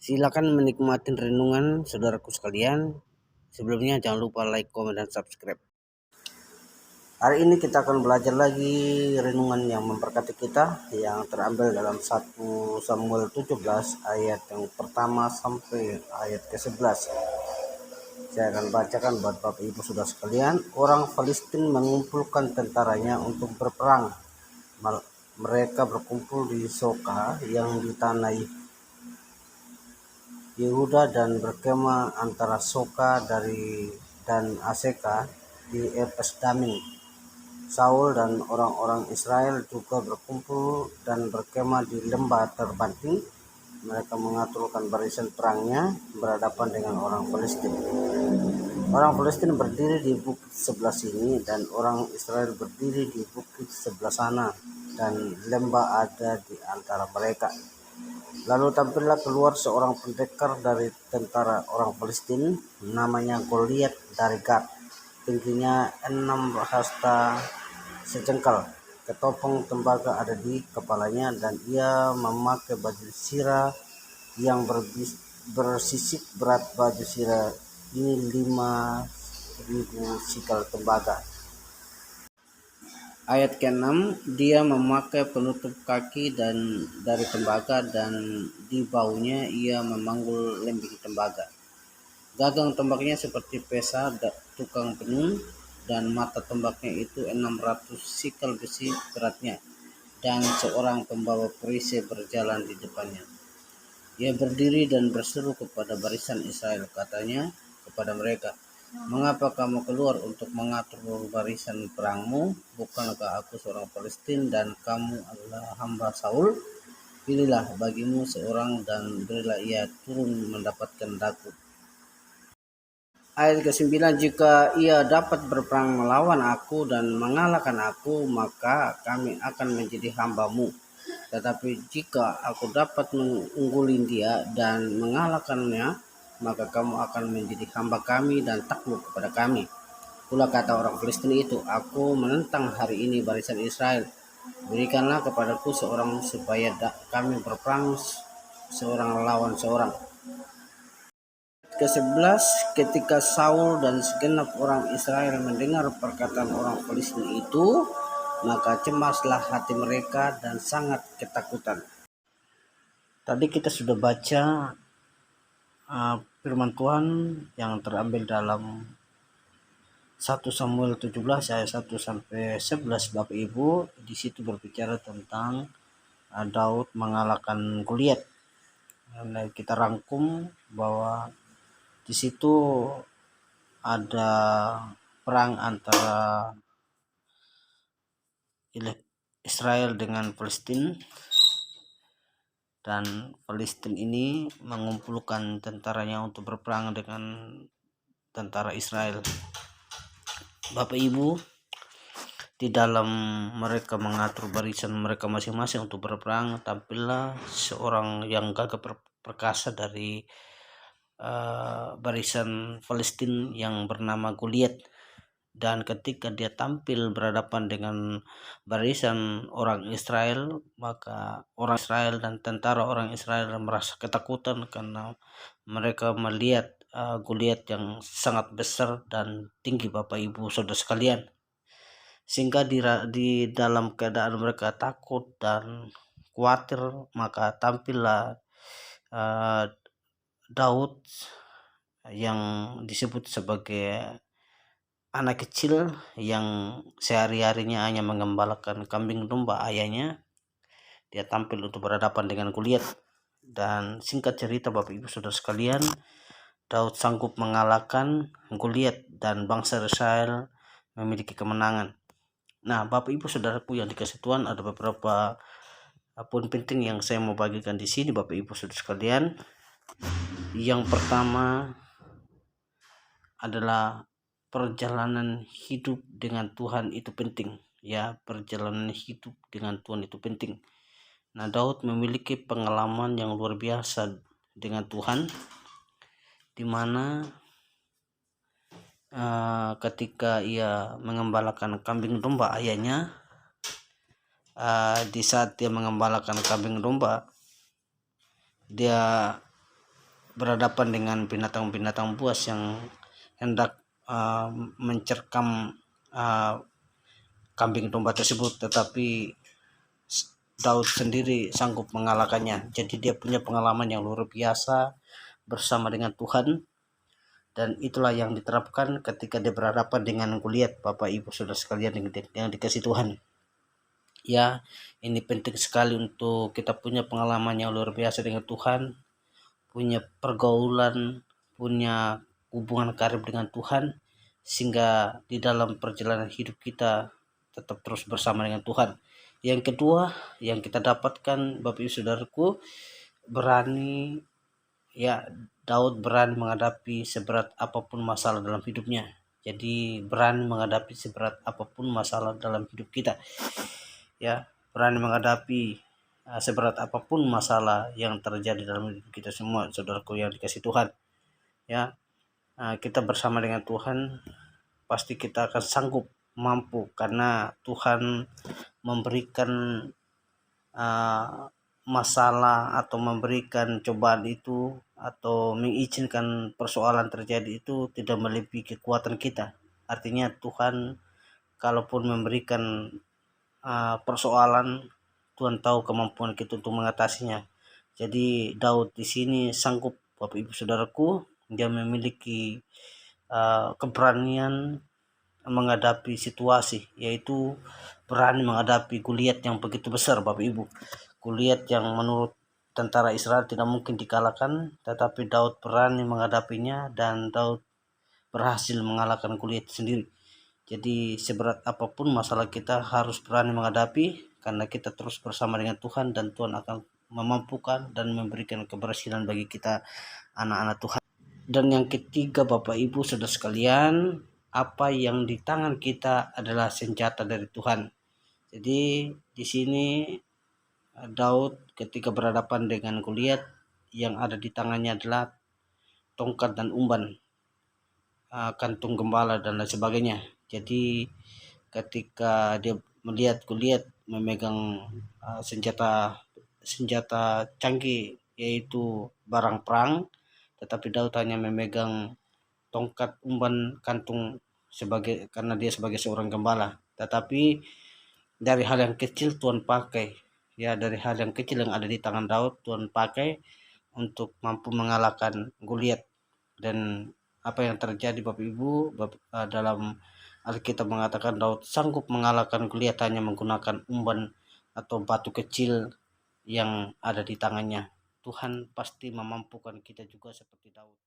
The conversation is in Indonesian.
Silakan menikmati renungan saudaraku sekalian. Sebelumnya jangan lupa like, komen, dan subscribe. Hari ini kita akan belajar lagi renungan yang memberkati kita yang terambil dalam 1 Samuel 17 ayat yang pertama sampai ayat ke-11. Saya akan bacakan buat Bapak Ibu Saudara sekalian. Orang Palestina mengumpulkan tentaranya untuk berperang. Mereka berkumpul di Soka yang di tanah Yehuda dan berkemah antara Soka dan Aseka di Epes Damim. Saul dan orang-orang Israel juga berkumpul dan berkemah di lembah terbanting. Mereka mengaturkan barisan perangnya berhadapan dengan orang Palestina. Orang Palestina berdiri di bukit sebelah sini dan orang Israel berdiri di bukit sebelah sana, dan lembah ada di antara mereka. Lalu tampillah keluar seorang pendekar dari tentara orang Palestina, namanya Goliat dari Gat. Tingginya 6 hasta sejengkal. Ketopong tembaga ada di kepalanya, dan ia memakai baju sirah yang bersisik. Berat baju sirah ini 5.000 sikal tembaga. Ayat ke-6, dia memakai penutup kaki dan dari tembaga, dan di baunya ia memanggul lembing tembaga. Gagang tembaknya seperti pesa tukang penun, dan mata tembaknya itu 600 sikal besi beratnya, dan seorang pembawa perisai berjalan di depannya. Ia berdiri dan berseru kepada barisan Israel, katanya kepada mereka, "Mengapa kamu keluar untuk mengatur barisan perangmu? Bukankah aku seorang Palestina dan kamu adalah hamba Saul? Pilihlah bagimu seorang dan berilah ia turun mendapatkan daku." Ayat ke-9, jika ia dapat berperang melawan aku dan mengalahkan aku, maka kami akan menjadi hambamu. Tetapi jika aku dapat mengungguli dia dan mengalahkannya, maka kamu akan menjadi hamba kami dan takluk kepada kami. Pula kata orang Palestina itu, "Aku menentang hari ini barisan Israel. Berikanlah kepadaku seorang supaya kami berperang seorang lawan seorang." Ke-11, ketika Saul dan segenap orang Israel mendengar perkataan orang Palestina itu, maka cemaslah hati mereka dan sangat ketakutan. Tadi kita sudah baca firman Tuhan yang terambil dalam 1 Samuel 17 ayat 1 sampai 11 Bapak Ibu. Di situ berbicara tentang Daud mengalahkan Goliat. Kita rangkum bahwa di situ ada perang antara Israel dengan Palestina, dan Palestina ini mengumpulkan tentaranya untuk berperang dengan tentara Israel. Bapak Ibu, di dalam mereka mengatur barisan mereka masing-masing untuk berperang, tampillah seorang yang gagah perkasa dari barisan Palestina yang bernama Goliat. Dan ketika dia tampil berhadapan dengan barisan orang Israel, maka orang Israel dan tentara orang Israel merasa ketakutan karena mereka melihat Goliat yang sangat besar dan tinggi Bapak Ibu Saudara sekalian. Sehingga di dalam keadaan mereka takut dan khawatir, maka tampillah Daud yang disebut sebagai anak kecil yang sehari-harinya hanya mengembalakan kambing domba ayahnya. Dia tampil untuk berhadapan dengan Goliat. Dan singkat cerita Bapak Ibu Saudara sekalian, Daud sanggup mengalahkan Goliat dan bangsa Israel memiliki kemenangan. Nah, Bapak Ibu Saudaraku yang dikasih Tuhan, ada beberapa poin penting yang saya mau bagikan di sini Bapak Ibu Saudara sekalian. Yang pertama adalah perjalanan hidup dengan Tuhan itu penting, ya. Perjalanan hidup dengan Tuhan itu penting. Nah, Daud memiliki pengalaman yang luar biasa dengan Tuhan, di mana ketika ia mengembalakan kambing domba ayahnya, di saat dia mengembalakan kambing domba, dia berhadapan dengan binatang-binatang buas yang hendak mencerkam kambing domba tersebut, tetapi Daud sendiri sanggup mengalahkannya. Jadi dia punya pengalaman yang luar biasa bersama dengan Tuhan, dan itulah yang diterapkan ketika dia berhadapan dengan Goliat, Bapak Ibu Saudara sekalian yang dikasih Tuhan. Ya, ini penting sekali untuk kita punya pengalaman yang luar biasa dengan Tuhan, punya pergaulan, punya hubungan karib dengan Tuhan, sehingga di dalam perjalanan hidup kita tetap terus bersama dengan Tuhan. Yang kedua yang kita dapatkan, Bapak Ibu Saudaraku, berani, ya, Daud berani menghadapi seberat apapun masalah dalam hidupnya. Jadi berani menghadapi seberat apapun masalah dalam hidup kita, ya, berani menghadapi seberat apapun masalah yang terjadi dalam hidup kita semua, saudaraku yang dikasih Tuhan. Ya, kita bersama dengan Tuhan, pasti kita akan sanggup, mampu, karena Tuhan memberikan masalah atau memberikan cobaan itu atau mengizinkan persoalan terjadi itu tidak melebihi kekuatan kita. Artinya Tuhan kalaupun memberikan persoalan, Tuhan tahu kemampuan kita untuk mengatasinya. Jadi Daud di sini sanggup, Bapak Ibu Saudaraku, dia memiliki keberanian menghadapi situasi, yaitu berani menghadapi Goliat yang begitu besar, Bapak Ibu. Goliat yang menurut tentara Israel tidak mungkin dikalahkan, tetapi Daud berani menghadapinya dan Daud berhasil mengalahkan Goliat sendiri. Jadi seberat apapun masalah kita harus berani menghadapi, karena kita terus bersama dengan Tuhan dan Tuhan akan memampukan dan memberikan keberhasilan bagi kita, anak-anak Tuhan. Dan yang ketiga, Bapak Ibu Saudara sekalian, apa yang di tangan kita adalah senjata dari Tuhan. Jadi di sini Daud ketika berhadapan dengan Goliat, yang ada di tangannya adalah tongkat dan umban, kantung gembala dan lain sebagainya. Jadi ketika dia melihat Goliat memegang senjata canggih, yaitu barang perang, tetapi Daud hanya memegang tongkat, umban, kantung karena dia sebagai seorang gembala. Tetapi dari hal yang kecil Tuhan pakai, ya, dari hal yang kecil yang ada di tangan Daud Tuhan pakai untuk mampu mengalahkan Goliat. Dan apa yang terjadi, Bapak Ibu, dalam Alkitab mengatakan Daud sanggup mengalahkan Goliat hanya menggunakan umban atau batu kecil yang ada di tangannya. Tuhan pasti memampukan kita juga seperti Daud.